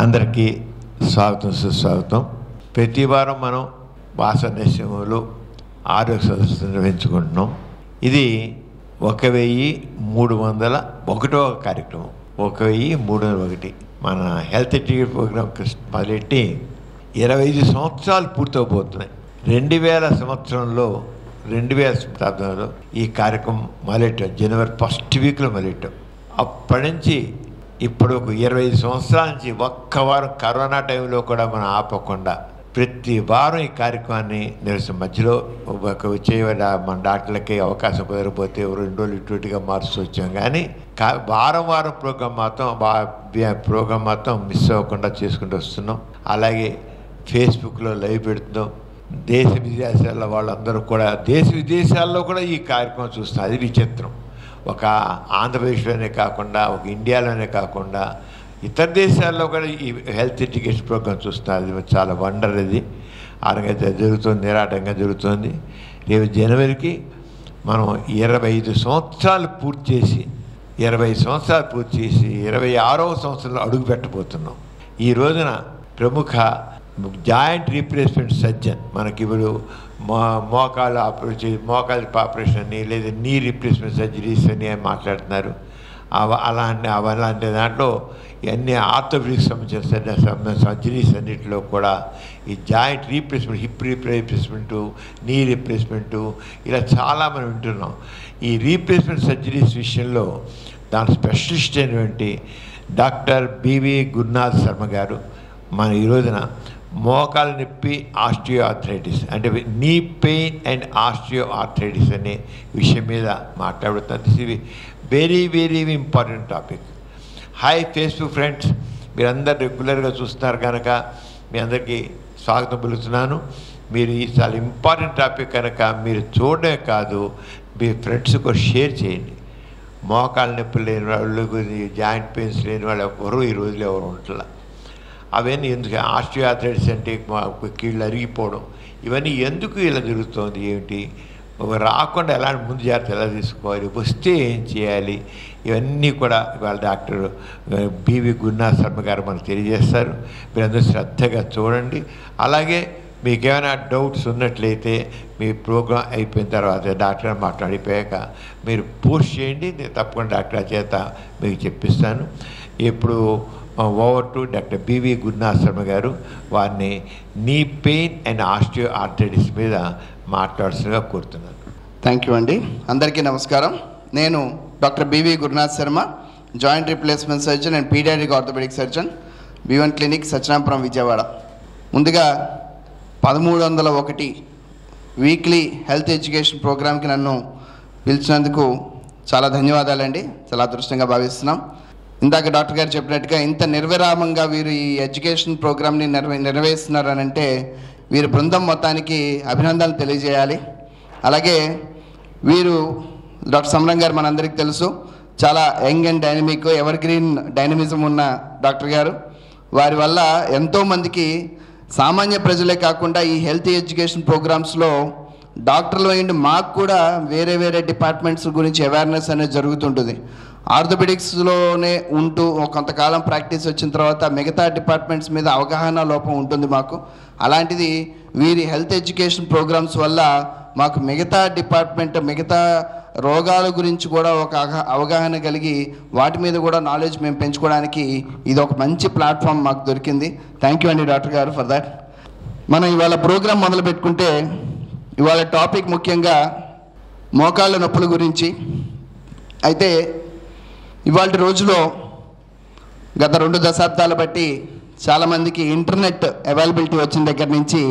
అందరికీ స్వాగతం, సుస్వాగతం. ప్రతి వారం మనం వాసనశములు ఆరోగ్య సదస్సు నిర్వహించుకుంటున్నాం. ఇది 1301వ కార్యక్రమం. 1301 మన హెల్త్ టీవీ ప్రోగ్రాం మొదలెట్టి 25 సంవత్సరాలు పూర్తవబోతున్నాయి. 2000 సంవత్సరంలో 2000 శతాబ్దంలో ఈ కార్యక్రమం మొదలెట్టాం. జనవరి 1st వీక్లో మొదలెట్టాం. అప్పటి నుంచి ఇప్పుడు 25 సంవత్సరాల నుంచి ఒక్క వారం కరోనా టైంలో కూడా మనం ఆపకుండా ప్రతి వారం ఈ కార్యక్రమాన్ని నిర్వహిస్తాం. మధ్యలో వచ్చే మన డాక్టర్లకి అవకాశం కుదరకపోతే 2 రోజులు ఇటుగా మారుస్తూ వచ్చాం. కానీ వారం ప్రోగ్రాం మొత్తం మిస్ అవ్వకుండా చేసుకుంటూ వస్తున్నాం. అలాగే ఫేస్బుక్లో లైవ్ పెడుతున్నాం. దేశ విదేశాల వాళ్ళందరూ కూడా దేశ విదేశాల్లో కూడా ఈ కార్యక్రమం చూస్తున్నారు. అది విచిత్రం. ఒక ఆంధ్రప్రదేశ్లోనే కాకుండా, ఒక ఇండియాలోనే కాకుండా ఇతర దేశాల్లో కూడా ఈ హెల్త్ ఎడ్యుకేషన్ ప్రోగ్రామ్ చూస్తున్నారు. అది చాలా వండర్. ఇది ఆరంగా జరుగుతుంది, నిరాటంగా జరుగుతుంది. రేపు జనవరికి మనం 25 సంవత్సరాలు పూర్తి చేసి 26వ సంవత్సరంలో అడుగు పెట్టబోతున్నాం. ఈ రోజున ప్రముఖ జాయింట్ రీప్లేస్మెంట్ సర్జన్ మనకి ఇప్పుడు మోకాలు ఆపరేషన్ అని లేదా నీ రీప్లేస్మెంట్ సర్జరీస్ అని మాట్లాడుతున్నారు. అలాంటి దాంట్లో ఇవన్నీ ఆర్థోపెడిక్స్ సంబంధించిన సర్జరీస్ అన్నింటిలో కూడా ఈ జాయింట్ రీప్లేస్మెంట్, హిప్ రీప్లేస్మెంటు, నీ రీప్లేస్మెంటు ఇలా చాలా మనం వింటున్నాం. ఈ రీప్లేస్మెంట్ సర్జరీస్ విషయంలో దాని స్పెషలిస్ట్ అయినటువంటి డాక్టర్ బివి గురునాథ్ శర్మ గారు మన ఈ రోజున మోకాలు నొప్పి, ఆస్టియోఆర్థరైటిస్ అంటే నీ పెయిన్ అండ్ ఆస్టియోఆర్థరైటిస్ అనే విషయం మీద మాట్లాడుతున్నారు. This is very very important topic. Hi Facebook friends, మీరందరూ రెగ్యులర్గా చూస్తున్నారు కనుక మీ అందరికీ స్వాగతం పలుకుతున్నాను. మీరు ఈ చాలా ఇంపార్టెంట్ టాపిక్ కనుక మీరు చూడడమే కాదు, మీ ఫ్రెండ్స్ కూడా షేర్ చేయండి. మోకాలు నొప్పులు లేని వాళ్ళు, జాయింట్ పెయిన్స్ లేని వాళ్ళు ఎవరు ఈ రోజులో ఎవరు ఉంటలా. అవన్నీ ఎందుకు? ఆస్టియోఆర్థరైటిస్ అంటే కీళ్ళు అరిగిపోవడం, ఇవన్నీ ఎందుకు ఇలా జరుగుతుంది, ఏమిటి, రాకుండా ఎలాంటి ముందు జాగ్రత్త ఎలా తీసుకోవాలి, వస్తే ఏం చేయాలి, ఇవన్నీ కూడా ఇవాళ డాక్టర్ బివి గురునాథ్ శర్మ గారు మనకు తెలియజేస్తారు. మీరందరూ శ్రద్ధగా చూడండి. అలాగే మీకు ఏమైనా డౌట్స్ ఉన్నట్లయితే మీ ప్రోగ్రాం అయిపోయిన తర్వాత డాక్టర్ గారు మాట్లాడిపోయాక మీరు పోస్ట్ చేయండి. నేను తప్పకుండా డాక్టర్ చేత మీకు చెప్పిస్తాను. ఇప్పుడు over to doctor B V Gurunath Sharma garu, వారిని నీ పెయిన్ అండ్ ఆస్టియోఆర్థరైటిస్ మీద మాట్లాడాల్సిందిగా కోరుతున్నాను. థ్యాంక్ యూ అండి. అందరికీ నమస్కారం. నేను doctor B V Gurunath Sharma, joint replacement surgeon and paediatric orthopaedic surgeon, B1 clinic, Satyanapuram, Vijayawada. ముందుగా 1301 వీక్లీ హెల్త్ ఎడ్యుకేషన్ ప్రోగ్రామ్కి నన్ను పిలిచినందుకు చాలా ధన్యవాదాలండి. చాలా అదృష్టంగా భావిస్తున్నాం. ఇందాక డాక్టర్ గారు చెప్పినట్టుగా ఇంత నిర్విరామంగా వీరు ఈ ఎడ్యుకేషన్ ప్రోగ్రామ్ని నిర్వహిస్తున్నారనంటే వీరి బృందం మొత్తానికి అభినందనలు తెలియజేయాలి. అలాగే వీరు డాక్టర్ సమరం గారు మనందరికీ తెలుసు, చాలా young and dynamic, ever green dynamism ఉన్న డాక్టర్ గారు. వారి వల్ల ఎంతోమందికి సామాన్య ప్రజలే కాకుండా ఈ హెల్త్ ఎడ్యుకేషన్ ప్రోగ్రామ్స్లో డాక్టర్లు అయ్యిండి మాకు కూడా వేరే వేరే డిపార్ట్మెంట్స్ గురించి అవేర్నెస్ అనేది జరుగుతుంటుంది. ఆర్థోపెడిక్స్లోనే ఉంటూ కొంతకాలం ప్రాక్టీస్ వచ్చిన తర్వాత మిగతా డిపార్ట్మెంట్స్ మీద అవగాహన లోపం ఉంటుంది మాకు. అలాంటిది వీరి హెల్త్ ఎడ్యుకేషన్ ప్రోగ్రామ్స్ వల్ల మాకు మిగతా డిపార్ట్మెంట్, మిగతా రోగాల గురించి కూడా ఒక అవగాహన కలిగి వాటి మీద కూడా నాలెడ్జ్ మేము పెంచుకోవడానికి ఇది ఒక మంచి ప్లాట్ఫామ్ మాకు దొరికింది. థ్యాంక్ యూ అండి డాక్టర్ గారు ఫర్ దాట్. మనం ఇవాళ ప్రోగ్రాం మొదలు పెట్టుకుంటే ఇవాళ టాపిక్ ముఖ్యంగా మోకాళ్ళ నొప్పుల గురించి. అయితే ఇవాళ రోజులో గత 2 దశాబ్దాల బట్టి చాలామందికి ఇంటర్నెట్ అవైలబిలిటీ వచ్చిన దగ్గర నుంచి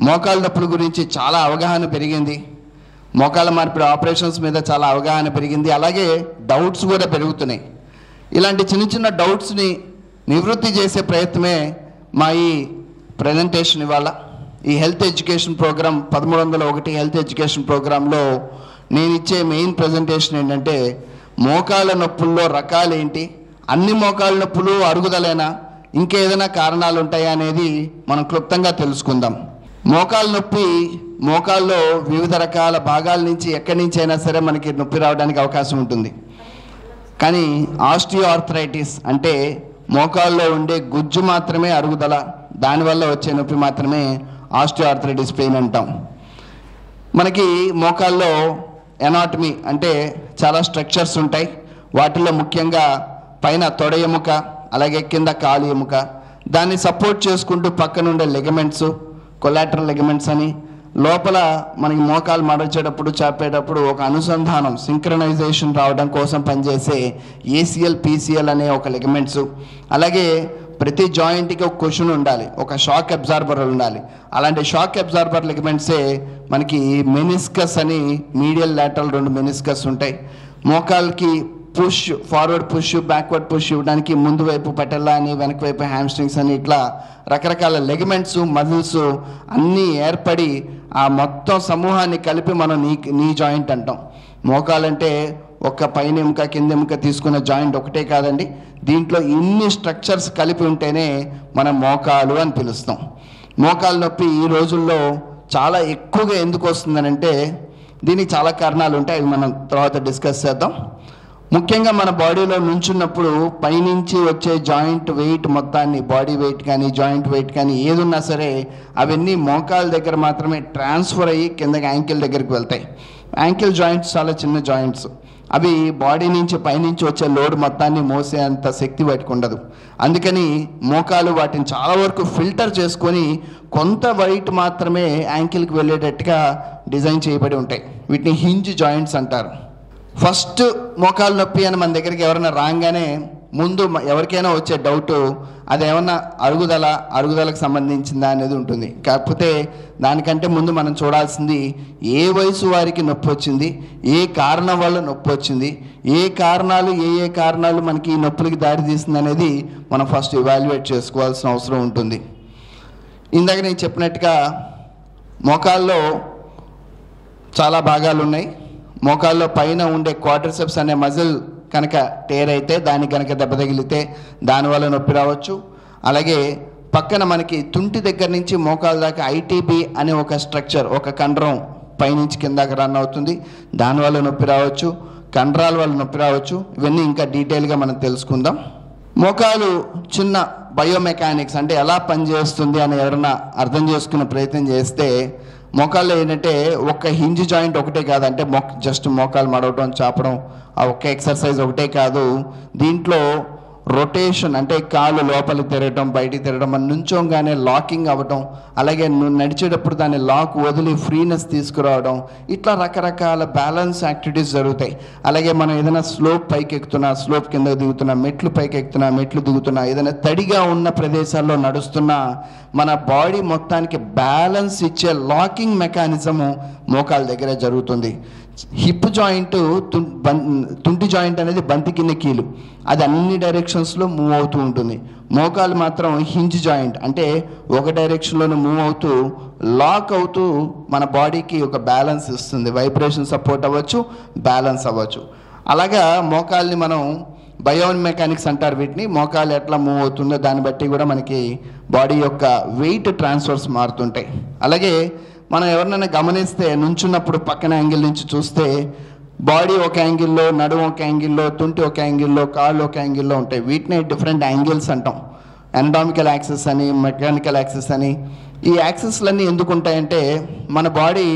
మోకాళ్ళ నొప్పుల గురించి చాలా అవగాహన పెరిగింది. మోకాళ్ళ మార్పిడి ఆపరేషన్స్ మీద చాలా అవగాహన పెరిగింది. అలాగే డౌట్స్ కూడా పెరుగుతున్నాయి. ఇలాంటి చిన్న చిన్న డౌట్స్ని నివృత్తి చేసే ప్రయత్నమే మా ఈ ప్రజెంటేషన్. ఇవాళ ఈ health education programme 1301 health education ప్రోగ్రాంలో నేను ఇచ్చే మెయిన్ ప్రజెంటేషన్ ఏంటంటే మోకాళ్ళ నొప్పుల్లో రకాలు ఏంటి, అన్ని మోకాళ్ళ నొప్పులు అరుగుదలేనా, ఇంకేదైనా కారణాలు ఉంటాయా అనేది మనం క్లుప్తంగా తెలుసుకుందాం. మోకాళ్ళ నొప్పి మోకాల్లో వివిధ రకాల భాగాల నుంచి ఎక్కడి నుంచి అయినా సరే మనకి నొప్పి రావడానికి అవకాశం ఉంటుంది. కానీ ఆస్టియోఆర్థరైటిస్ అంటే మోకాల్లో ఉండే గుజ్జు మాత్రమే అరుగుదల, దానివల్ల వచ్చే నొప్పి మాత్రమే ఆస్టియోఆర్థరైటిస్ పెయిన్ అంటాం. మనకి మోకాల్లో ఎనాటమీ అంటే చాలా స్ట్రక్చర్స్ ఉంటాయి. వాటిల్లో ముఖ్యంగా పైన తొడ ఎముక, అలాగే కింద కాలు ఎముక, దాన్ని సపోర్ట్ చేసుకుంటూ పక్కన ఉండే లెగమెంట్స్, కొలాటరల్ లెగమెంట్స్ అని, లోపల మనకి మోకాలు మడచేటప్పుడు చాపేటప్పుడు ఒక అనుసంధానం సింక్రనైజేషన్ రావడం కోసం పనిచేసే ఏసీఎల్ పీసీఎల్ అనే ఒక లెగమెంట్స్, అలాగే ప్రతి జాయింట్కి ఒక కుషన్ ఉండాలి, ఒక షాక్ అబ్జార్బర్ ఉండాలి. అలాంటి షాక్ అబ్జార్బర్ లెగమెంట్సే మనకి మెనిస్కస్ అని మీడియల్ లాటరల్ 2 మెనిస్కస్ ఉంటాయి. మోకాల్కి push, forward push, backward push ఇవ్వడానికి ముందు వైపు పటెల్లా అని, వెనక వైపు హ్యామ్స్ట్రింగ్స్ అని, ఇట్లా రకరకాల లెగమెంట్స్, మజిల్స్ అన్నీ ఏర్పడి ఆ మొత్తం సమూహాన్ని కలిపి మనం నీ జాయింట్ అంటాం. మోకాలంటే ఒక పైన ఎముక కింద ఎముక తీసుకున్న జాయింట్ ఒకటే కాదండి, దీంట్లో ఇన్ని స్ట్రక్చర్స్ కలిపి ఉంటేనే మనం మోకాలు అని పిలుస్తాం. మోకాలు నొప్పి ఈ రోజుల్లో చాలా ఎక్కువగా ఎందుకు వస్తుందనంటే దీనికి చాలా కారణాలు ఉంటాయి, అవి మనం తర్వాత డిస్కస్ చేద్దాం. ముఖ్యంగా మన బాడీలో నుంచున్నప్పుడు పైనుంచి వచ్చే జాయింట్ వెయిట్ మొత్తాన్ని, బాడీ వెయిట్ కానీ జాయింట్ వెయిట్ కానీ ఏదున్నా సరే అవన్నీ మోకాల దగ్గర మాత్రమే ట్రాన్స్ఫర్ అయ్యి కిందకి యాంకిల్ దగ్గరికి వెళ్తాయి. యాంకిల్ జాయింట్స్ చాలా చిన్న జాయింట్స్, అవి బాడీ నుంచి పైనుంచి వచ్చే లోడ్ మొత్తాన్ని మోసే అంత శక్తి వాటికి ఉండదు. అందుకని మోకాలు వాటిని చాలా వరకు ఫిల్టర్ చేసుకొని కొంత వెయిట్ మాత్రమే యాంకిల్కి వెళ్ళేటట్టుగా డిజైన్ చేయబడి ఉంటాయి. వీటిని హింజ్ జాయింట్స్ అంటారు. ఫస్ట్ మోకాలు నొప్పి అని మన దగ్గరికి ఎవరైనా రాగానే ముందు ఎవరికైనా వచ్చే డౌట్ అదేమన్నా అరుగుదలకు సంబంధించిందా అనేది ఉంటుంది. కాకపోతే దానికంటే ముందు మనం చూడాల్సింది ఏ వయసు వారికి నొప్పి వచ్చింది, ఏ కారణం వల్ల నొప్పి వచ్చింది, ఏ కారణాలు మనకి ఈ నొప్పులకి దారి తీస్తుంది అనేది మనం ఫస్ట్ ఇవాల్యుయేట్ చేసుకోవాల్సిన అవసరం ఉంటుంది. ఇందాక నేను చెప్పినట్టుగా మోకాల్లో చాలా భాగాలు ఉన్నాయి. మోకాల్లో పైన ఉండే క్వాడ్రిసెప్స్ అనే మజిల్ కనుక టేర్ అయితే, దానికి కనుక దెబ్బ తగిలితే దానివల్ల నొప్పి రావచ్చు. అలాగే పక్కన మనకి తుంటి దగ్గర నుంచి మోకాల దాకా ఐటీబీ అనే ఒక స్ట్రక్చర్, ఒక కండరం పైనుంచి కిందకి రన్ అవుతుంది, దానివల్ల నొప్పి రావచ్చు. కండరాల వల్ల నొప్పి రావచ్చు. ఇవన్నీ ఇంకా డీటెయిల్గా మనం తెలుసుకుందాం. మోకాలు చిన్న బయోమెకానిక్స్ అంటే ఎలా పనిచేస్తుంది అని ఎవరైనా అర్థం చేసుకునే ప్రయత్నం చేస్తే, మోకాల్లో ఏంటంటే ఒక హింజ్ జాయింట్ ఒకటే కాదు, అంటే జస్ట్ మోకాలు మడవటం, చాపడం ఆ ఒక్క ఎక్సర్సైజ్ ఒకటే కాదు. దీంట్లో రొటేషన్ అంటే కాలు లోపలికి తిరగడం, బయటికి తిరగడం, మనం నుంచోగానే లాకింగ్ అవ్వడం, అలాగే నడిచేటప్పుడు దాన్ని లాక్ వదిలి ఫ్రీనెస్ తీసుకురావడం, ఇట్లా రకరకాల బ్యాలెన్స్ యాక్టివిటీస్ జరుగుతాయి. అలాగే మనం ఏదైనా స్లోప్ పైకి ఎక్కుతున్నా, స్లోప్ కిందకు దిగుతున్నా, మెట్లు పైకి ఎక్కుతున్నా, మెట్లు దిగుతున్నా, ఏదైనా తడిగా ఉన్న ప్రదేశాల్లో నడుస్తున్నా మన బాడీ మొత్తానికి బ్యాలెన్స్ ఇచ్చే లాకింగ్ మెకానిజము మోకాల దగ్గర జరుగుతుంది. హిప్ జాయింట్, తుంటి జాయింట్ అనేది బంతి కింద కీలు, అది అన్ని డైరెక్షన్స్లో మూవ్ అవుతూ ఉంటుంది. మోకాలు మాత్రం హింజ్ జాయింట్, అంటే ఒక డైరెక్షన్లోనే మూవ్ అవుతూ లాక్ అవుతూ మన బాడీకి ఒక బ్యాలెన్స్ ఇస్తుంది. వైబ్రేషన్ సపోర్ట్ అవ్వచ్చు, బ్యాలెన్స్ అవ్వచ్చు. అలాగా మోకాల్ని మనం బయోమెకానిక్స్ అంటారు వీటిని. మోకాలు ఎట్లా మూవ్ అవుతుందో దాన్ని బట్టి కూడా మనకి బాడీ యొక్క వెయిట్ ట్రాన్స్ఫర్స్ మారుతుంటాయి. అలాగే మనం ఎవరినైనా గమనిస్తే నుంచున్నప్పుడు పక్కన యాంగిల్ నుంచి చూస్తే బాడీ ఒక యాంగిల్లో, నడుము ఒక యాంగిల్లో, తుంటి ఒక యాంగిల్లో, కాళ్ళు ఒక యాంగిల్లో ఉంటాయి. వీటిని డిఫరెంట్ యాంగిల్స్ అంటాం. ఎనడామికల్ యాక్సిస్ అని, మెకానికల్ యాక్సిస్ అని. ఈ యాక్సిస్లన్నీ ఎందుకు ఉంటాయంటే మన బాడీ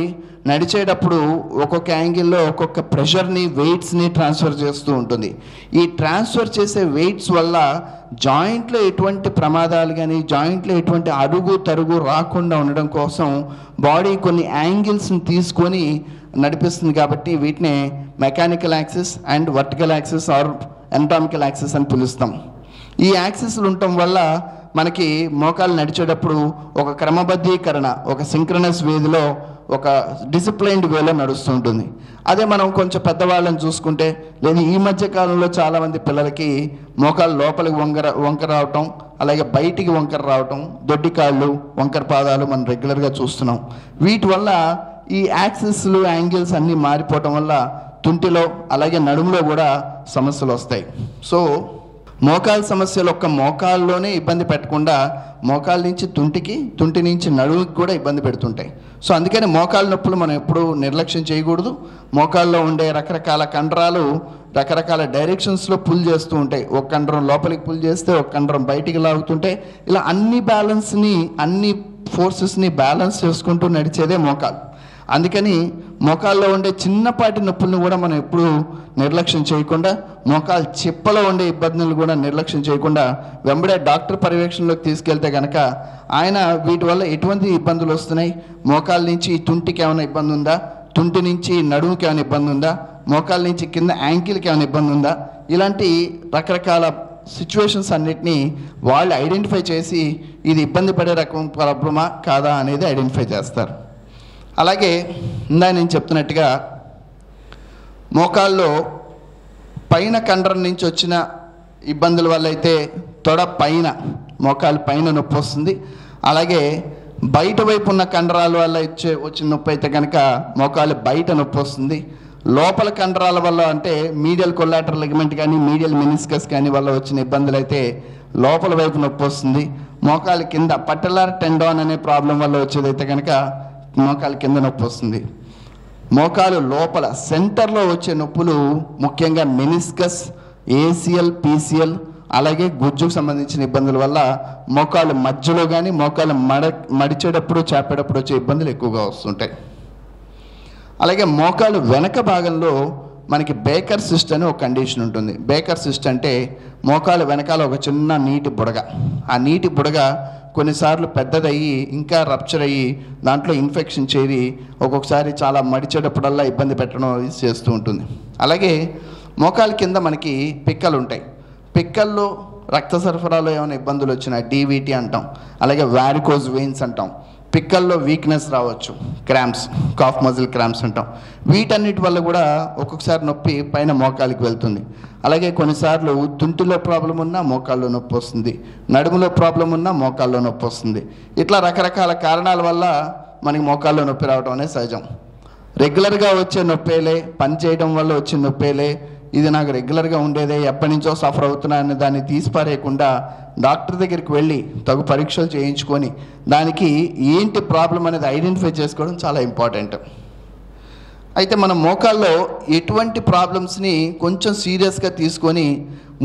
నడిచేటప్పుడు ఒక్కొక్క యాంగిల్లో ఒక్కొక్క ప్రెషర్ని, వెయిట్స్ని ట్రాన్స్ఫర్ చేస్తూ ఉంటుంది. ఈ ట్రాన్స్ఫర్ చేసే వెయిట్స్ వల్ల జాయింట్లో ఎటువంటి ప్రమాదాలు కానీ, జాయింట్లో ఎటువంటి అడుగు తరుగు రాకుండా ఉండడం కోసం బాడీ కొన్ని యాంగిల్స్ని తీసుకొని నడిపిస్తుంది. కాబట్టి వీటిని mechanical axis and vertical axis or anatomical axis అని పిలుస్తాం. ఈ యాక్సిస్లు ఉండటం వల్ల మనకి మోకాలు నడిచేటప్పుడు ఒక క్రమబద్ధీకరణ, ఒక సింక్రనస్ వేదిలో, ఒక డిసిప్లైన్డ్ వేలో నడుస్తుంటుంది. అదే మనం కొంచెం పెద్దవాళ్ళని చూసుకుంటే, లేదా ఈ మధ్య కాలంలో చాలామంది పిల్లలకి మోకాలు లోపలికి వంకర రావటం, అలాగే బయటికి వంకర రావటం, దొడ్డి కాళ్ళు, వంకర పాదాలు మనం రెగ్యులర్గా చూస్తున్నాం. వీటి వల్ల ఈ యాక్సిస్లు, యాంగిల్స్ అన్నీ మారిపోవటం వల్ల తుంటిలో అలాగే నడుములో కూడా సమస్యలు వస్తాయి. సో మోకాలు సమస్యలు ఒక్క మోకాల్లోనే ఇబ్బంది పెట్టకుండా మోకాల నుంచి తుంటికి, తుంటి నుంచి నడువుకి కూడా ఇబ్బంది పెడుతుంటాయి. సో అందుకని మోకాలు నొప్పులు మనం ఎప్పుడూ నిర్లక్ష్యం చేయకూడదు. మోకాల్లో ఉండే రకరకాల కండరాలు రకరకాల డైరెక్షన్స్లో పుల్ చేస్తూ ఉంటాయి. ఒక కండరం లోపలికి పుల్ చేస్తే ఒక కండరం బయటికి లాగుతుంటాయి. ఇలా అన్ని ఫోర్సెస్ని బ్యాలెన్స్ చేసుకుంటూ నడిచేదే మోకాలు. అందుకని మోకాల్లో ఉండే చిన్నపాటి నొప్పులను కూడా మనం ఎప్పుడూ నిర్లక్ష్యం చేయకుండా, మోకాలు చిప్పలో ఉండే ఇబ్బందులు కూడా నిర్లక్ష్యం చేయకుండా వెంబడే డాక్టర్ పర్యవేక్షణలోకి తీసుకెళ్తే కనుక ఆయన వీటి వల్ల ఎటువంటి ఇబ్బందులు వస్తున్నాయి, మోకాల నుంచి తుంటికి ఏమైనా ఇబ్బంది ఉందా, తుంటి నుంచి నడుముకి ఏమైనా ఇబ్బంది ఉందా, మోకాల నుంచి కింద యాంకిల్కి ఏమైనా ఇబ్బంది ఉందా, ఇలాంటి రకరకాల సిచ్యువేషన్స్ అన్నిటినీ వాళ్ళు ఐడెంటిఫై చేసి ఇది ఇబ్బంది పడే రకం ప్రాబ్లమా కాదా అనేది ఐడెంటిఫై చేస్తారు. అలాగే నేను చెప్తున్నట్టుగా మోకాల్లో పైన కండరం నుంచి వచ్చిన ఇబ్బందుల వల్ల అయితే తొడ పైన, మోకాలు పైన నొప్పి వస్తుంది. అలాగే బయట వైపు ఉన్న కండరాల వల్ల వచ్చిన నొప్పి అయితే కనుక మోకాలు బయట నొప్పి వస్తుంది. లోపల కండరాల వల్ల అంటే మీడియల్ కొల్లాటరల్ లిగమెంట్ కానీ మీడియల్ మెనిస్కస్ కానీ వల్ల వచ్చిన ఇబ్బందులు అయితే లోపల వైపు నొప్పి వస్తుంది. మోకాలు కింద పట్టెలార్ టెండాన్ అనే ప్రాబ్లం వల్ల వచ్చేదైతే కనుక మోకాలు కింద నొప్పి వస్తుంది. మోకాలు లోపల సెంటర్లో వచ్చే నొప్పులు ముఖ్యంగా మెనిస్కస్, ఏసిఎల్, పీసీఎల్, అలాగే గుజ్జుకు సంబంధించిన ఇబ్బందుల వల్ల మోకాలు మధ్యలో కానీ మోకాలు మడిచేటప్పుడు చాపేటప్పుడు వచ్చే ఇబ్బందులు ఎక్కువగా వస్తుంటాయి. అలాగే మోకాలు వెనక భాగంలో మనకి బేకర్ సిస్ట్ అని ఒక కండిషన్ ఉంటుంది. బేకర్ సిస్ట్ అంటే మోకాలు వెనకాల ఒక చిన్న నీటి బుడగ, ఆ నీటి బుడగ కొన్నిసార్లు పెద్దదయ్యి ఇంకా రప్చర్ అయ్యి దాంట్లో ఇన్ఫెక్షన్ చేరి ఒక్కొక్కసారి చాలా మడిచేటప్పుడల్లా ఇబ్బంది పెట్టడం చేస్తూ ఉంటుంది. అలాగే మోకాలు కింద మనకి పిక్కలు ఉంటాయి. పిక్కల్లో రక్త సరఫరాలో ఏమైనా ఇబ్బందులు వచ్చినా డీవీటీ అంటాం. అలాగే వారికోజ్ వెయిన్స్ అంటాం. పిక్కల్లో వీక్నెస్ రావచ్చు, క్రాంప్స్, కాఫ్ మజిల్ క్రాంప్స్ అంటాం. వీటన్నిటి వల్ల కూడా ఒక్కొక్కసారి నొప్పి పైన మోకాలికి వెళ్తుంది. అలాగే కొన్నిసార్లు తుంటిలో ప్రాబ్లం ఉన్నా మోకాల్లో నొప్పి వస్తుంది, నడుములో ప్రాబ్లం ఉన్నా మోకాల్లో నొప్పి వస్తుంది. ఇట్లా రకరకాల కారణాల వల్ల మనకి మోకాల్లో నొప్పి రావడం అనేది సహజం. రెగ్యులర్గా వచ్చే నొప్పేలే, పని చేయడం వల్ల వచ్చే నొప్పేలే, ఇది నాకు రెగ్యులర్గా ఉండేదే, ఎప్పటి నుంచో సఫర్ అవుతున్నా అనే దాన్ని తీసిపారేయకుండా డాక్టర్ దగ్గరికి వెళ్ళి తగు పరీక్షలు చేయించుకొని దానికి ఏంటి ప్రాబ్లం అనేది ఐడెంటిఫై చేసుకోవడం చాలా ఇంపార్టెంట్. అయితే మన మోకాల్లో ఎటువంటి ప్రాబ్లమ్స్ని కొంచెం సీరియస్గా తీసుకొని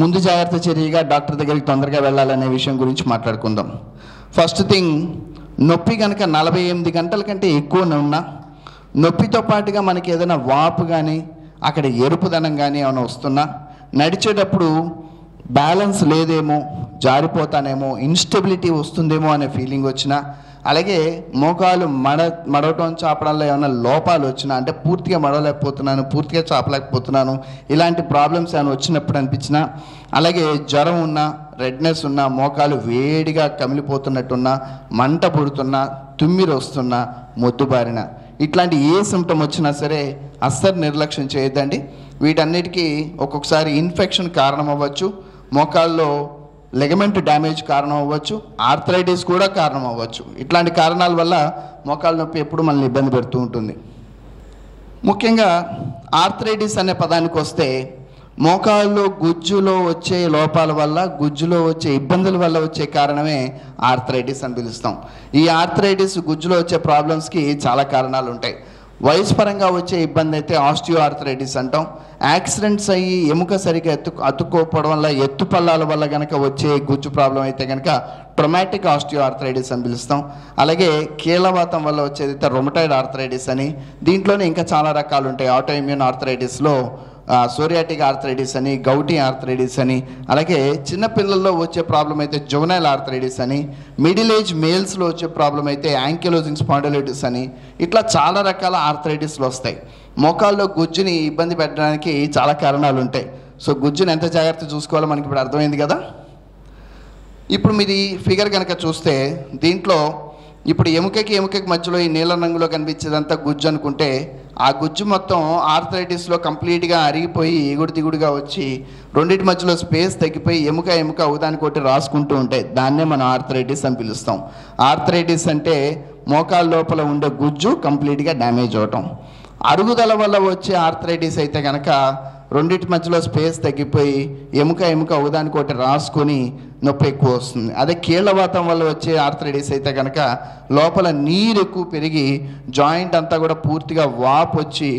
ముందు జాగ్రత్త చర్యగా డాక్టర్ దగ్గరికి తొందరగా వెళ్ళాలనే విషయం గురించి మాట్లాడుకుందాం. ఫస్ట్ థింగ్, నొప్పి కనుక 48 గంటల కంటే ఎక్కువ ఉన్నా, నొప్పితో పాటుగా మనకి ఏదైనా వాపు కానీ అక్కడ ఎరుపుదనం కానీ ఏమైనా వస్తున్నా, నడిచేటప్పుడు బ్యాలెన్స్ లేదేమో, జారిపోతానేమో, ఇన్స్టెబిలిటీ వస్తుందేమో అనే ఫీలింగ్ వచ్చినా, అలాగే మోకాలు మడవటం చాపడంలో ఏమైనా లోపాలు వచ్చినా, అంటే పూర్తిగా మడవలేకపోతున్నాను, పూర్తిగా చాపలేకపోతున్నాను, ఇలాంటి ప్రాబ్లమ్స్ ఏమైనా వచ్చినప్పుడు అనిపించినా, అలాగే జ్వరం ఉన్నా, రెడ్నెస్ ఉన్నా, మోకాలు వేడిగా కమిలిపోతున్నట్టున్నా, మంట పుడుతున్నా, తుమ్మిరి వస్తున్నా, మొద్దుబారిన, ఇట్లాంటి ఏ సిమ్టమ్ వచ్చినా సరే అస్సలు నిర్లక్ష్యం చేయొద్దండి. వీటన్నిటికీ ఒక్కొక్కసారి ఇన్ఫెక్షన్ కారణం అవ్వచ్చు, మోకాల్లో లెగమెంట్ డ్యామేజ్ కారణం అవ్వచ్చు, ఆర్థరైటిస్ కూడా కారణం అవ్వచ్చు. ఇట్లాంటి కారణాల వల్ల మోకాలు నొప్పి ఎప్పుడు మనల్ని ఇబ్బంది పెడుతూ ఉంటుంది. ముఖ్యంగా ఆర్థరైటిస్ అనే పదానికి వస్తే, మోకాల్లో గుజ్జులో వచ్చే లోపాల వల్ల, గుజ్జులో వచ్చే ఇబ్బందుల వల్ల వచ్చే కారణమే ఆర్థరైటిస్ అని పిలుస్తాం. ఈ ఆర్థరైటిస్, గుజ్జులో వచ్చే ప్రాబ్లమ్స్కి చాలా కారణాలు ఉంటాయి. వయసు పరంగా వచ్చే ఇబ్బంది అయితే ఆస్టియో ఆర్థరైటిస్ అంటాం. యాక్సిడెంట్స్ అయ్యి ఎముక సరిగ్గా అతుక్కోపోవడం వల్ల, ఎత్తుపల్లాల వల్ల కనుక వచ్చే గుజ్జు ప్రాబ్లం అయితే కనుక ట్రొమాటిక్ ఆస్టియో ఆర్థరైటిస్ అని పిలుస్తాం. అలాగే కీళ్ళవాతం వల్ల వచ్చేది అయితే రొమటాయిడ్ ఆర్థరైటిస్ అని. దీంట్లోనే ఇంకా చాలా రకాలు ఉంటాయి. ఆటో ఇమ్యూన్ ఆర్థరైటిస్లో సోరియాటిక్ ఆర్థరైటిస్ అని, గౌటీ ఆర్థరైటిస్ అని, అలాగే చిన్నపిల్లల్లో వచ్చే ప్రాబ్లం అయితే జువెనైల్ ఆర్థరైటిస్ అని, మిడిల్ ఏజ్ మేల్స్లో వచ్చే ప్రాబ్లం అయితే యాంకిలోజింగ్ స్పాండిలైటిస్ అని, ఇట్లా చాలా రకాల ఆర్థరైటిస్లు వస్తాయి. మోకాల్లో గుజ్జుని ఇబ్బంది పెట్టడానికి చాలా కారణాలు ఉంటాయి. సో గుజ్జుని ఎంత జాగ్రత్త చూసుకోవాలో మనకి ఇప్పుడు అర్థమైంది కదా. ఇప్పుడు మీరు ఈ ఫిగర్ కనుక చూస్తే, దీంట్లో ఇప్పుడు ఎముకకి మధ్యలో ఈ నీలం రంగులో కనిపించేదంతా గుజ్జు అనుకుంటే, ఆ గుజ్జు మొత్తం ఆర్థరైటిస్లో కంప్లీట్గా అరిగిపోయి ఎగుడు దిగుడుగా వచ్చి రెండింటి మధ్యలో స్పేస్ తగ్గిపోయి ఎముక ఒకదానికొకటి రాసుకుంటూ ఉంటాయి. దాన్నే మనం ఆర్థరైటిస్ అని పిలుస్తాం. ఆర్థరైటిస్ అంటే మోకాల లోపల ఉండే గుజ్జు కంప్లీట్గా డ్యామేజ్ అవటం. అరుగుదల వల్ల వచ్చే ఆర్థరైటిస్ అయితే కనుక రెండింటి మధ్యలో స్పేస్ తగ్గిపోయి ఎముక ఒకదానికొకటి రాసుకొని నొప్పి ఎక్కువ వస్తుంది. అదే కీళ్ళవాతం వల్ల వచ్చే ఆర్థరైటిస్ అయితే కనుక లోపల నీరు ఎక్కువ పెరిగి జాయింట్ అంతా కూడా పూర్తిగా వాపు వచ్చి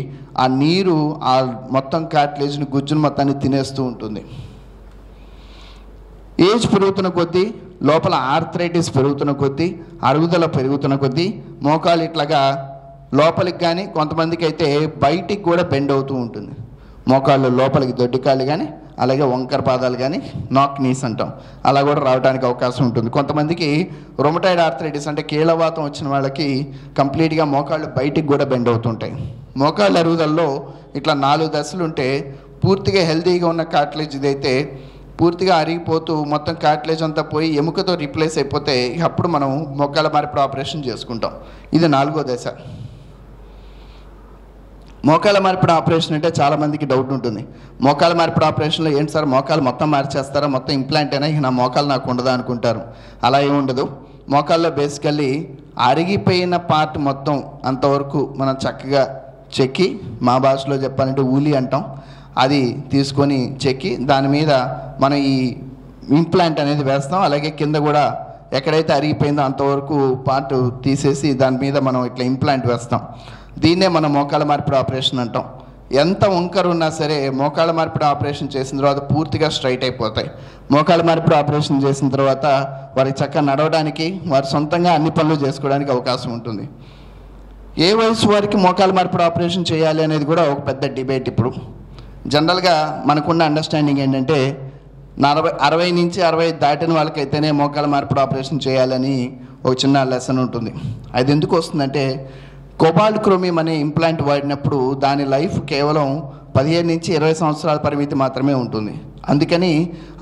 ఆ నీరు ఆ మొత్తం కార్టిలేజ్ని గుజ్జును మొత్తాన్ని తినేస్తూ ఉంటుంది. ఏజ్ పెరుగుతున్న కొద్దీ లోపల ఆర్థరైటిస్ పెరుగుతున్న కొద్దీ అరుగుదల పెరుగుతున్న కొద్దీ మోకాలు ఇట్లాగా లోపలికి కానీ కొంతమందికి అయితే బయటికి కూడా బెండ్ అవుతూ ఉంటుంది. మోకాళ్ళు లోపలికి దొడ్డికాళ్ళు కానీ అలాగే వంకర పాదాలు కానీ నాక్ నీస్ అంటాం, అలా కూడా రావడానికి అవకాశం ఉంటుంది. కొంతమందికి రొమటాయిడ్ ఆర్థరైటిస్ అంటే కీళ్ళవాతం వచ్చిన వాళ్ళకి కంప్లీట్గా మోకాళ్ళు బయటికి కూడా బెండ్ అవుతుంటాయి. మోకాళ్ళ అరుగుదలలో ఇట్లా 4 దశలు ఉంటే పూర్తిగా హెల్తీగా ఉన్న కార్టిలేజ్ ఇదైతే పూర్తిగా అరిగిపోతూ మొత్తం కార్టిలేజ్ అంతా పోయి ఎముకతో రీప్లేస్ అయిపోతే అప్పుడు మనం మోకాళ్ళ మార్పిడి ఆపరేషన్ చేసుకుంటాం. ఇది 4వ దశ. మోకాళ్ళ మార్పిడి ఆపరేషన్ అంటే చాలామందికి డౌట్ ఉంటుంది. మోకాళ్ళ మార్పిడి ఆపరేషన్లో ఏంటి సార్ మోకాలు మొత్తం మార్చేస్తారా, మొత్తం ఇంప్లాంట్ అయినా నా మోకాలు నాకు ఉండదా అనుకుంటారు. అలా ఏమి ఉండదు. మోకాల్లో బేసికల్లీ అరిగిపోయిన పార్ట్ మొత్తం అంతవరకు మనం చక్కగా చెక్కి, మా భాషలో చెప్పాలంటే ఊలి అంటాం, అది తీసుకొని చెక్కి దాని మీద మనం ఈ ఇంప్లాంట్ అనేది వేస్తాం. అలాగే కింద కూడా ఎక్కడైతే అరిగిపోయిందో అంతవరకు పార్ట్ తీసేసి దాని మీద మనం ఇట్లా ఇంప్లాంట్ వేస్తాం. దీన్నే మనం మోకాళ్ళ మార్పిడి ఆపరేషన్ అంటాం. ఎంత వంకర ఉన్నా సరే మోకాళ్ళ మార్పిడి ఆపరేషన్ చేసిన తర్వాత పూర్తిగా స్ట్రైట్ అయిపోతాయి. మోకాళ్ళ మార్పిడి ఆపరేషన్ చేసిన తర్వాత వారికి చక్కగా నడవడానికి, వారి సొంతంగా అన్ని పనులు చేసుకోవడానికి అవకాశం ఉంటుంది. ఏ వయసు వారికి మోకాళ్ళ మార్పిడి ఆపరేషన్ చేయాలి అనేది కూడా ఒక పెద్ద డిబేట్. ఇప్పుడు జనరల్గా మనకున్న అండర్స్టాండింగ్ ఏంటంటే 60 నుంచి 65 దాటిన వాళ్ళకైతేనే మోకాళ్ళ మార్పిడి ఆపరేషన్ చేయాలని ఒక చిన్న లెసన్ ఉంటుంది. అది ఎందుకు వస్తుందంటే కోబాల్ట్ క్రోమియం అనే ఇంప్లాంట్ వాడినప్పుడు దాని లైఫ్ కేవలం 15 నుంచి 20 సంవత్సరాల పరిమితి మాత్రమే ఉంటుంది. అందుకని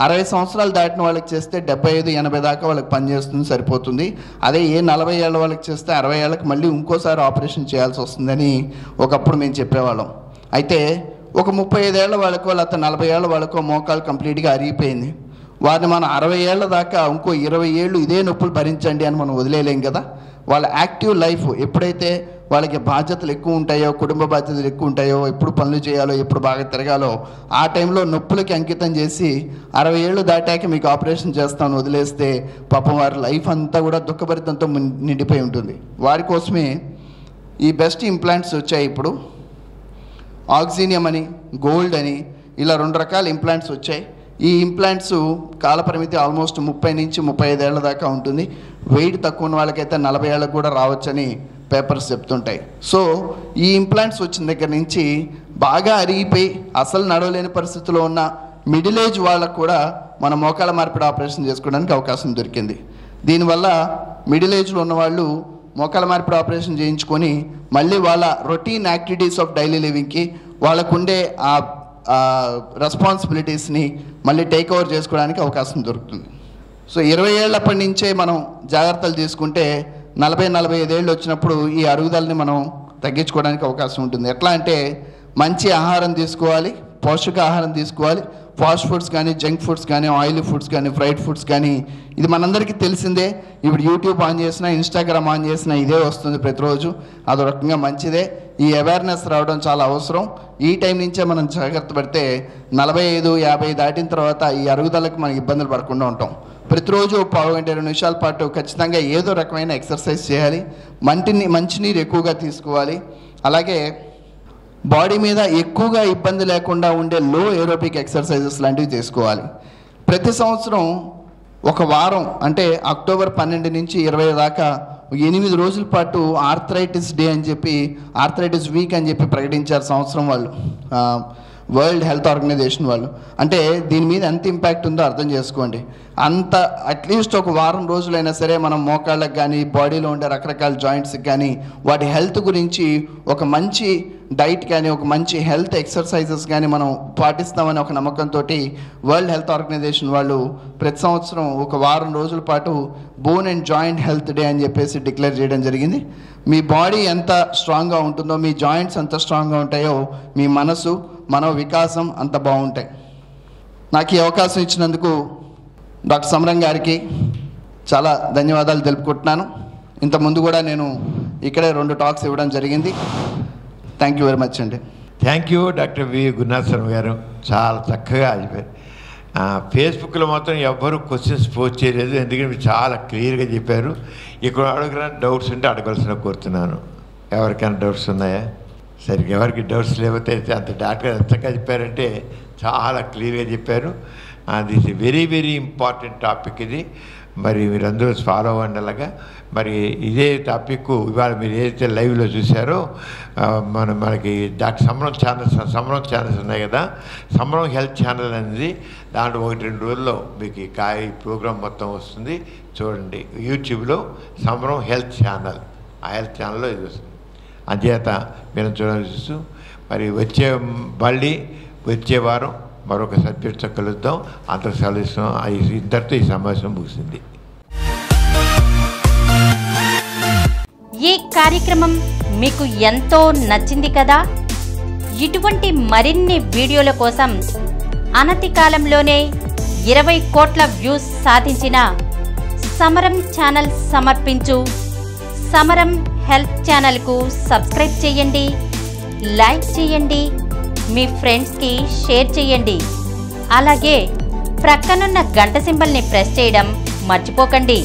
60 సంవత్సరాలు దాటిన వాళ్ళకి చేస్తే 75-80 దాకా వాళ్ళకి పనిచేస్తుంది, సరిపోతుంది. అదే 40 ఏళ్ళ వాళ్ళకి చేస్తే 60 ఏళ్ళకి మళ్ళీ ఇంకోసారి ఆపరేషన్ చేయాల్సి వస్తుందని ఒకప్పుడు మేము చెప్పేవాళ్ళం. అయితే ఒక 35 ఏళ్ళ వాళ్ళకో లేకపోతే 40 ఏళ్ళ వాళ్ళకో మోకాలు కంప్లీట్గా అరిగిపోయింది. వారిని మనం 60 ఏళ్ళ దాకా ఇంకో 20 ఏళ్ళు ఇదే నొప్పులు భరించండి అని మనం వదిలేయలేం కదా. వాళ్ళ యాక్టివ్ లైఫ్ ఎప్పుడైతే వాళ్ళకి బాధ్యతలు ఎక్కువ ఉంటాయో, కుటుంబ బాధ్యతలు ఎక్కువ ఉంటాయో, ఎప్పుడు పనులు చేయాలో, ఎప్పుడు బాగా తిరగాలో ఆ టైంలో నొప్పులకి అంకితం చేసి 60 ఏళ్ళు దాటాక మీకు ఆపరేషన్ చేస్తాను వదిలేస్తే పాపం వారి లైఫ్ అంతా కూడా దుఃఖభరితంతో నిండిపోయి ఉంటుంది. వారి కోసమే ఈ బెస్ట్ ఇంప్లాంట్స్ వచ్చాయి. ఇప్పుడు ఆక్సినియం అని, గోల్డ్ అని ఇలా 2 రకాల ఇంప్లాంట్స్ వచ్చాయి. ఈ ఇంప్లాంట్స్ కాలపరిమితి ఆల్మోస్ట్ 30 నుంచి 35 ఏళ్ళ దాకా ఉంటుంది. వెయిట్ తక్కువ ఉన్న వాళ్ళకైతే 40 ఏళ్ళకు కూడా రావచ్చని పేపర్స్ చెప్తుంటాయి. సో ఈ ఇంప్లాంట్స్ వచ్చిన దగ్గర నుంచి బాగా అరిగిపోయి అసలు నడవలేని పరిస్థితిలో ఉన్న మిడిల్ ఏజ్ వాళ్ళకు కూడా మన మోకాళ్ళ మార్పిడి ఆపరేషన్ చేసుకోవడానికి అవకాశం దొరికింది. దీనివల్ల మిడిల్ ఏజ్లో ఉన్నవాళ్ళు మోకాళ్ళ మార్పిడి ఆపరేషన్ చేయించుకొని మళ్ళీ వాళ్ళ రొటీన్ యాక్టివిటీస్ ఆఫ్ డైలీ లివింగ్కి వాళ్ళకుండే ఆ రెస్పాన్సిబిలిటీస్ని మళ్ళీ టేక్ ఓవర్ చేసుకోవడానికి అవకాశం దొరుకుతుంది. సో 20 ఏళ్ళప్పటి నుంచే మనం జాగ్రత్తలు తీసుకుంటే 40-45 ఏళ్ళు వచ్చినప్పుడు ఈ అరుగుదలని మనం తగ్గించుకోవడానికి అవకాశం ఉంటుంది. ఎట్లా అంటే మంచి ఆహారం తీసుకోవాలి, పోషకాహారం తీసుకోవాలి. ఫాస్ట్ ఫుడ్స్ కానీ, జంక్ ఫుడ్స్ కానీ, ఆయిలీ ఫుడ్స్ కానీ, ఫ్రైడ్ ఫుడ్స్ కానీ ఇది మనందరికీ తెలిసిందే. ఇప్పుడు యూట్యూబ్ ఆన్ చేసినా, ఇన్స్టాగ్రామ్ ఆన్ చేసినా ఇదే వస్తుంది ప్రతిరోజు. అదో రకంగా మంచిదే. ఈ అవేర్నెస్ రావడం చాలా అవసరం. ఈ టైం నుంచే మనం జాగ్రత్త పడితే 45-50 దాటిన తర్వాత ఈ అరుగుదలకు మనం ఇబ్బందులు పడకుండా ఉంటాం. ప్రతిరోజు 15 గంట 20 నిమిషాల పాటు ఖచ్చితంగా ఏదో రకమైన ఎక్సర్సైజ్ చేయాలి. మంచినీరు ఎక్కువగా తీసుకోవాలి. అలాగే బాడీ మీద ఎక్కువగా ఇబ్బంది లేకుండా ఉండే లో ఏరోబిక్ ఎక్సర్సైజెస్ లాంటివి చేసుకోవాలి. ప్రతి సంవత్సరం ఒక వారం అంటే అక్టోబర్ 12 నుంచి 20 దాకా 8 రోజుల పాటు ఆర్థరైటిస్ డే అని చెప్పి, ఆర్థరైటిస్ వీక్ అని చెప్పి ప్రకటించారు సంవత్సరం వాళ్ళు, వరల్డ్ హెల్త్ ఆర్గనైజేషన్ వాళ్ళు. అంటే దీని మీద ఎంత ఇంపాక్ట్ ఉందో అర్థం చేసుకోండి. అంత అట్లీస్ట్ ఒక వారం రోజులైనా సరే మనం మోకాళ్ళకి కానీ, బాడీలో ఉండే రకరకాల జాయింట్స్కి కానీ వాటి హెల్త్ గురించి ఒక మంచి డైట్ కానీ, ఒక మంచి హెల్త్ ఎక్సర్సైజెస్ కానీ మనం పాటిస్తామని ఒక నమ్మకంతో వరల్డ్ హెల్త్ ఆర్గనైజేషన్ వాళ్ళు ప్రతి సంవత్సరం ఒక వారం రోజుల పాటు bone and joint health day అని చెప్పేసి డిక్లేర్ చేయడం జరిగింది. మీ బాడీ ఎంత స్ట్రాంగ్గా ఉంటుందో, మీ జాయింట్స్ ఎంత స్ట్రాంగ్గా ఉంటాయో, మీ మనో వికాసం అంత బాగుంటాయి. నాకు ఈ అవకాశం ఇచ్చినందుకు డాక్టర్ సమరం గారికి చాలా ధన్యవాదాలు తెలుపుకుంటున్నాను. ఇంతకుముందు కూడా నేను ఇక్కడే 2 టాక్స్ ఇవ్వడం జరిగింది. థ్యాంక్ యూ వెరీ మచ్ అండి. Thank you doctor V Gurunath Sharma గారు, చాలా చక్కగా చెప్పారు. ఫేస్బుక్లో మాత్రం ఎవ్వరూ క్వశ్చన్స్ పోస్ట్ చేయలేదు, ఎందుకంటే మీరు చాలా క్లియర్గా చెప్పారు. ఇక్కడ అడుగున డౌట్స్ ఉంటే అడగాల్సిన కోరుతున్నాను. ఎవరికైనా డౌట్స్ ఉన్నాయా? సరిగ్గా ఎవరికి డౌట్స్ లేకపోతే అంత డాక్టర్ ఎంతగా చెప్పారంటే చాలా క్లియర్గా చెప్పారు. This is very very important topic ఇది. మరి మీరందరూ ఫాలో అవ్వండి. అలాగా మరి ఇదే టాపిక్ ఇవాళ మీరు ఏదైతే లైవ్లో చూసారో మనకి డాక్టర్ సమరం ఛానల్స్ ఉన్నాయి కదా, సమరం హెల్త్ ఛానల్ అనేది దాంట్లో 1-2 రోజుల్లో మీకు ఈ ప్రోగ్రాం మొత్తం వస్తుంది. చూడండి యూట్యూబ్లో సమరం హెల్త్ ఛానల్, ఆ హెల్త్ ఛానల్లో ఇది వస్తుంది. అంచేత మీరు చూడవచ్చు. మరి వచ్చే వారం మరొక సబ్జెక్ట్తో కలుద్దాం. అంతకు సెలవు. ఇంతటితో ఈ సమావేశం ముగిసింది. ఈ కార్యక్రమం మీకు ఎంతో నచ్చింది కదా. ఇటువంటి మరిన్ని వీడియోల కోసం అనతి కాలంలోనే 20 కోట్ల వ్యూస్ సాధించిన సమరం ఛానల్ సమర్పించు సమరం హెల్త్ ఛానల్కు సబ్స్క్రైబ్ చేయండి, లైక్ చేయండి, మీ ఫ్రెండ్స్కి షేర్ చేయండి. అలాగే ప్రక్కనున్న గంట సింబల్ని ప్రెస్ చేయడం మర్చిపోకండి.